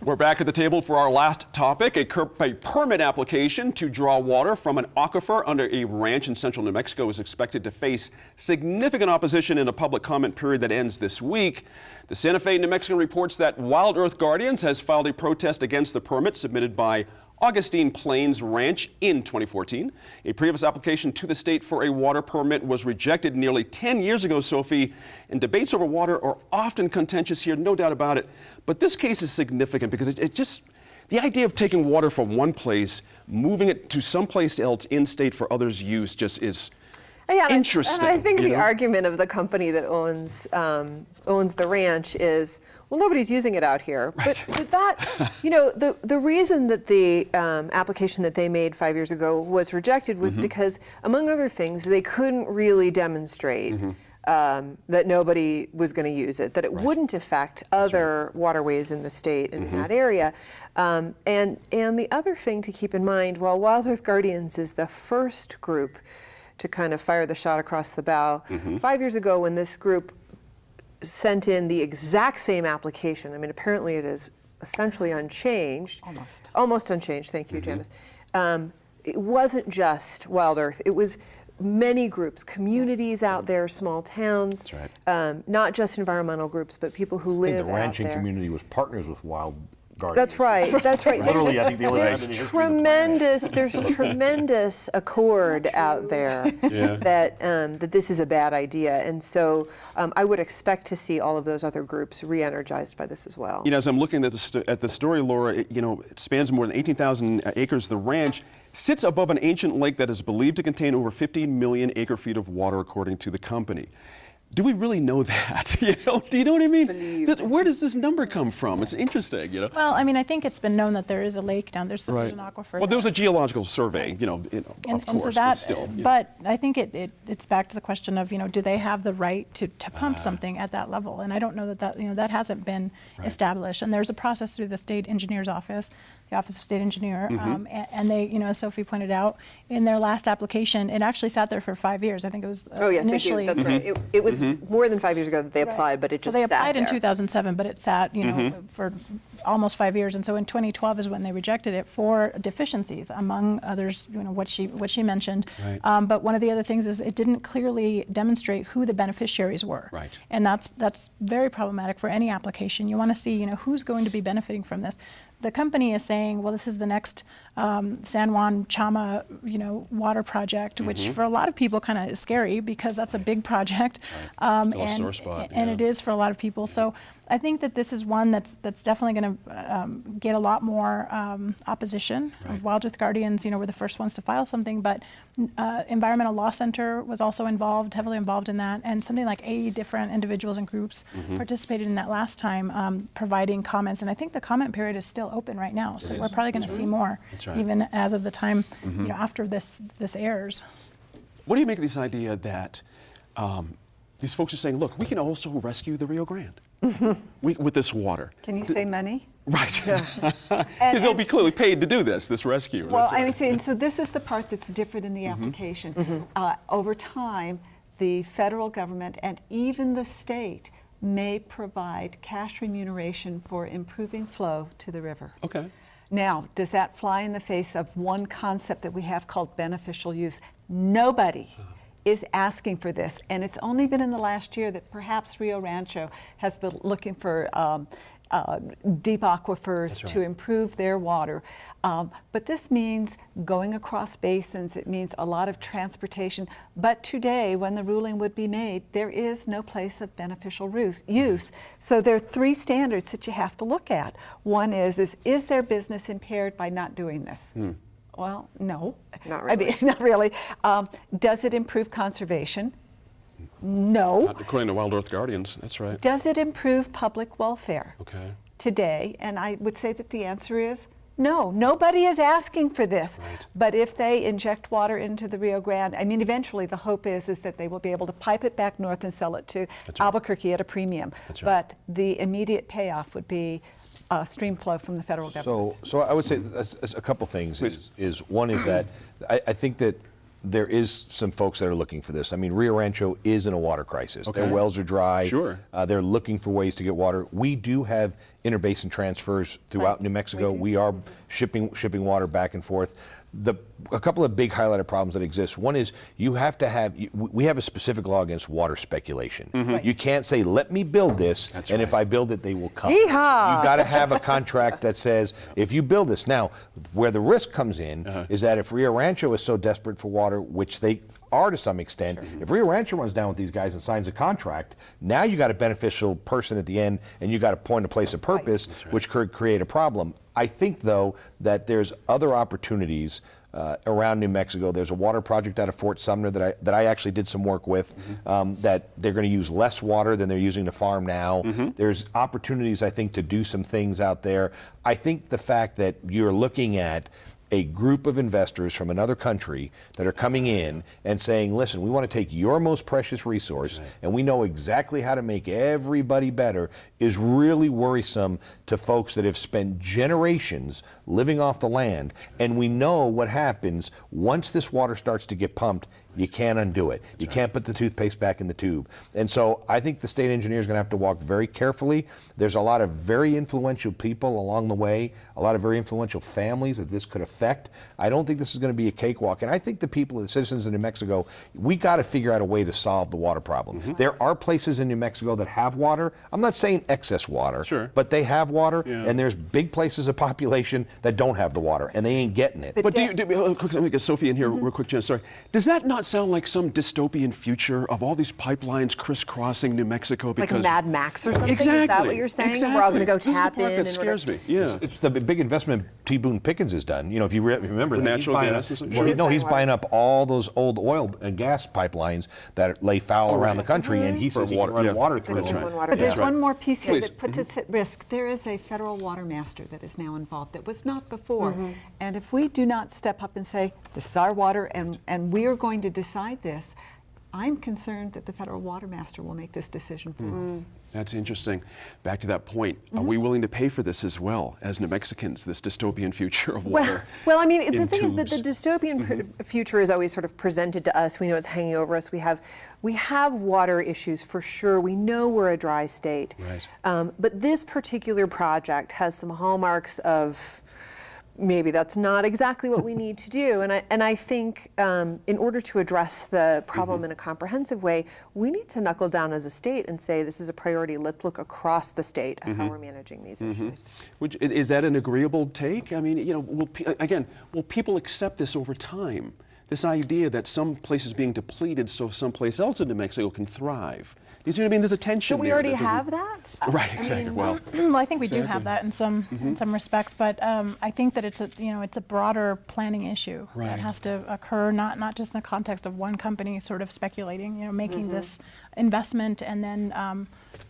We're back at the table for our last topic, a permit application to draw water from an aquifer under a ranch in central New Mexico is expected to face significant opposition in a public comment period that ends this week. The Santa Fe New Mexican reports that Wild Earth Guardians has filed a protest against the permit submitted by Augustine Plains Ranch in 2014. A previous application to the state for a water permit was rejected nearly 10 years ago, Sophie, and debates over water are often contentious here, no doubt about it. But this case is significant because the idea of taking water from one place, moving it to someplace else in state for others' use just is interesting. And I think the argument of the company that owns the ranch is, well, nobody's using it out here. Right. But that, the reason that the application that they made 5 years ago was rejected was because, among other things, they couldn't really demonstrate that nobody was going to use it, that it wouldn't affect other waterways in the state and in that area. And the other thing to keep in mind, while Wild Earth Guardians is the first group to kind of fire the shot across the bow, 5 years ago when this group sent in the exact same application, I mean, apparently it is essentially unchanged. Almost unchanged, thank you, Janice. It wasn't just Wild Earth, it was many groups, communities out there, small towns, not just environmental groups, but people who live out there. The ranching community was partners with Wild Guardians. That's right, that's right. Literally, I think the only there's tremendous accord out there that this is a bad idea, and so I would expect to see all of those other groups re-energized by this as well. As I'm looking at the story, Laura, it spans more than 18,000 acres. The ranch sits above an ancient lake that is believed to contain over 50 million acre-feet of water, according to the company. Do we really know that? Do you know what I mean? Where does this number come from? It's interesting, Well, I mean, I think it's been known that there is a lake down there. There's an aquifer. Well, there was a geological survey, of course, so that, but still. But I think it's back to the question of, do they have the right to pump something at that level? And I don't know that hasn't been established. And there's a process through the state engineer's office, the Office of State Engineer, and they, as Sophie pointed out, in their last application, it actually sat there for 5 years. I think it was initially. That's right. It was more than 5 years ago that they applied, but it just sat there. So they applied in 2007, but it sat, for almost 5 years. And so in 2012 is when they rejected it for deficiencies, among others, what she mentioned. Right. But one of the other things is it didn't clearly demonstrate who the beneficiaries were. Right. And that's very problematic for any application. You want to see, who's going to be benefiting from this. The company is saying, well, this is the next San Juan Chama, water project, which for a lot of people kind of is scary because that's a big project, Still a sore spot, and it is for a lot of people. So I think that this is one that's definitely going to get a lot more opposition. Right. Wild Earth Guardians, were the first ones to file something, but Environmental Law Center was also heavily involved in that, and something like 80 different individuals and groups participated in that last time, providing comments. And I think the comment period is still open right now, so we're probably going to see more, even as of the time, after this airs. What do you make of this idea that these folks are saying, look, we can also rescue the Rio Grande with this water? Can you say money? Right. Because they'll be clearly paid to do this rescue. Well, so this is the part that's different in the application. Over time, the federal government and even the state may provide cash remuneration for improving flow to the river. Okay. Now, does that fly in the face of one concept that we have called beneficial use? Nobody is asking for this, and it's only been in the last year that perhaps Rio Rancho has been looking for deep aquifers to improve their water. But this means going across basins, it means a lot of transportation. But today, when the ruling would be made, there is no place of beneficial use. So there are three standards that you have to look at. One is their business impaired by not doing this? Well, no. Not really. I mean, not really. Does it improve conservation? No. Not according to Wild Earth Guardians, that's right. Does it improve public welfare? Okay. Today, and I would say that the answer is no. Nobody is asking for this. Right. But if they inject water into the Rio Grande, I mean, eventually the hope is that they will be able to pipe it back north and sell it to Albuquerque at a premium. That's right. But the immediate payoff would be stream flow from the federal government. So I would say a couple things. Is one is that I think that there is some folks that are looking for this. I mean, Rio Rancho is in a water crisis. Their Okay. wells are dry. Sure. They're looking for ways to get water. We do have interbasin transfers throughout Right. New Mexico. We do. We are shipping water back and forth. A couple of big highlighted problems that exist. One is you have to have, we have a specific law against water speculation. Right. You can't say, let me build this, and if I build it, they will come. Yeehaw! You got to have a contract that says, if you build this. Now, where the risk comes in is that if Rio Rancho is so desperate for water, which they are to some extent, if Rio Rancho runs down with these guys and signs a contract, now you got a beneficial person at the end, and you got a point, a place of purpose, which could create a problem. I think, though, that there's other opportunities around New Mexico. There's a water project out of Fort Sumner that I actually did some work with, that they're going to use less water than they're using to farm now. There's opportunities, I think, to do some things out there. I think the fact that you're looking at a group of investors from another country that are coming in and saying, listen, we want to take your most precious resource and we know exactly how to make everybody better, is really worrisome to folks that have spent generations living off the land. And we know what happens once this water starts to get pumped. You can't undo it. You can't put the toothpaste back in the tube. And so I think the state engineer is going to have to walk very carefully. There's a lot of very influential people along the way, a lot of very influential families that this could affect. I don't think this is going to be a cakewalk. And I think the people, the citizens of New Mexico, we got to figure out a way to solve the water problem. There are places in New Mexico that have water. I'm not saying excess water, Sure. but they have water. Yeah. And there's big places of population that don't have the water, and they ain't getting it. But let me get Sophie in here real quick, Jen, sorry. Does that not sound like some dystopian future of all these pipelines crisscrossing New Mexico? Like a Mad Max or something? Exactly. Is that what you're saying? Exactly. We're all going to go This is the tap part in that and scares me. Yeah. It's the big investment T. Boone Pickens has done. You know, if you remember With that, natural he's buying gas up, and well, such? no, he's Sure. buying up all those old oil and gas pipelines that lay foul around the country, and he says he can run water through That's them. right. Water. But there's That's right. one more piece here Please. that puts us at risk. There is a federal water master that is now involved that was not before. And if we do not step up and say, this is our water and we are going to decide this, I'm concerned that the federal water master will make this decision for us. That's interesting. Back to that point, are we willing to pay for this as well as New Mexicans, this dystopian future of water? Well, I mean, the in thing is that the tubes? dystopian future is always sort of presented to us. We know it's hanging over us. We have water issues for sure. We know we're a dry state. Right. But this particular project has some hallmarks of maybe that's not exactly what we need to do. And I think in order to address the problem in a comprehensive way, we need to knuckle down as a state and say this is a priority. Let's look across the state at how we're managing these issues. Is that an agreeable take? I mean, you know, will people accept this over time? This idea that some place is being depleted so someplace else in New Mexico can thrive. You see what I mean? There's a tension So we there already that- have that? Right, exactly. Well, Well, I think we do Exactly. have that in some respects, but I think that it's a broader planning issue Right. that has to occur, not just in the context of one company sort of speculating, making this investment and then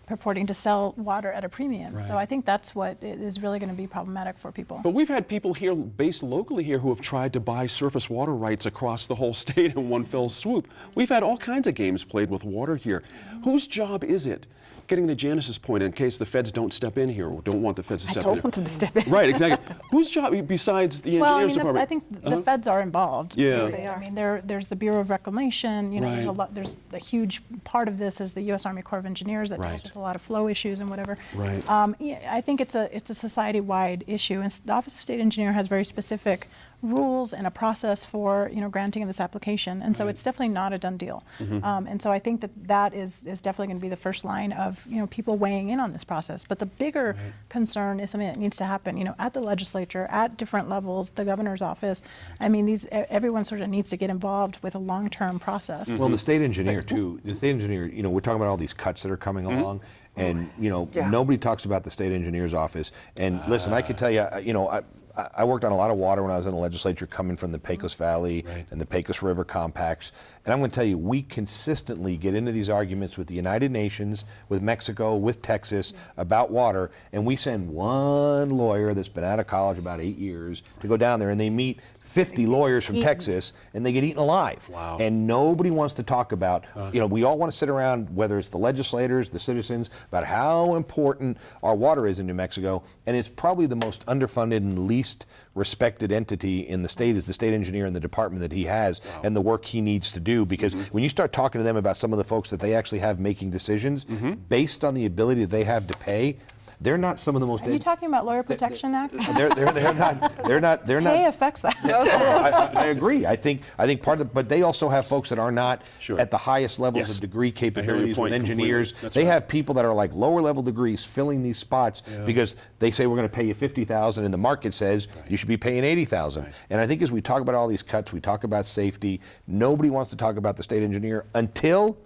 purporting to sell water at a premium. So Right. I think that's what is really going to be problematic for people. but we've had people here based locally here who have tried to buy surface water rights across the whole state in one fell swoop. We've had all kinds of games played with water here. Whose job is it? Getting to Janice's point, in case the feds don't step in here or don't want the feds to I step don't in. want them to step in. Right, exactly. Whose job besides the Well, I engineers mean, department? I think the feds are involved. Yeah. because They are. I mean, there's the Bureau of Reclamation. There's a Right. lot. There's a huge part of this is the U.S. Army Corps of Engineers that Right. deals with a lot of flow issues and whatever. Right. Yeah, I think it's a society-wide issue, and the Office of State Engineer has very specific rules and a process for granting of this application, and so it's definitely not a done deal. And so I think that is definitely going to be the first line of people weighing in on this process. But the bigger concern is something that needs to happen, at the legislature, at different levels, the governor's office. I mean, everyone sort of needs to get involved with a long-term process. Well, the state engineer too. The state engineer, we're talking about all these cuts that are coming along, and Yeah. nobody talks about the state engineer's office. And listen, I could tell you, I worked on a lot of water when I was in the legislature, coming from the Pecos Valley Right. and the Pecos River compacts. And I'm going to tell you, we consistently get into these arguments with the United Nations, with Mexico, with Texas about water, and we send one lawyer that's been out of college about 8 years to go down there, and they meet 50 lawyers from Texas, and they get eaten alive. Wow. And nobody wants to talk about, we all want to sit around, whether it's the legislators, the citizens, about how important our water is in New Mexico, and it's probably the most underfunded and least least respected entity in the state is the state engineer and the department that he has and the work he needs to do. Because when you start talking to them about some of the folks that they actually have making decisions based on the ability that they have to pay, they're not some of the most. Are you talking about Lawyer Protection Act? They're not. Pay affects that. I agree. I think part of, but they also have folks that are not Sure. at the highest levels Yes. of degree capabilities point with engineers. completely. That's They right. have people that are like lower level degrees filling these spots because they say we're going to pay you $50,000 and the market says you should be paying $80,000. And I think as we talk about all these cuts, we talk about safety. Nobody wants to talk about the state engineer until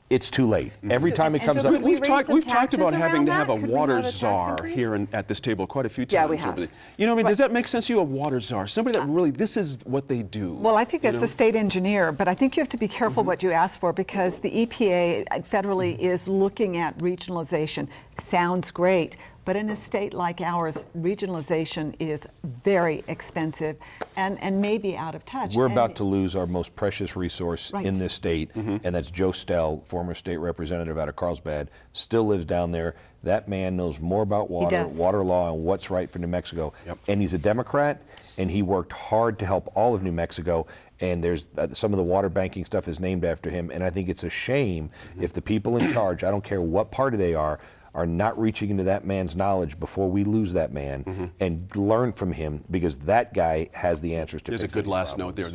it's too late. Every time it and comes so up. could we We've raise talked. some We've talked taxes about having to around have a that? Could we water have a tax czar increase? here at this table quite a few times. Yeah, we over have. the- You know, what I mean, does that make sense to you? A water czar, somebody that really, this is what they do. Well, I think that's the state engineer, but I think you have to be careful what you ask for because the EPA federally is looking at regionalization. Sounds great, but in a state like ours, regionalization is very expensive and maybe out of touch. We're And- about to lose our most precious resource Right. in this state, and that's Joe Stell, former state representative out of Carlsbad, still lives down there. That man knows more about water, does. water law, and what's right for New Mexico. And he's a Democrat, and he worked hard to help all of New Mexico. And there's some of the water banking stuff is named after him. And I think it's a shame if the people in charge, I don't care what party they are not reaching into that man's knowledge before we lose that man and learn from him, because that guy has the answers to There's a fix good these last problems. note there.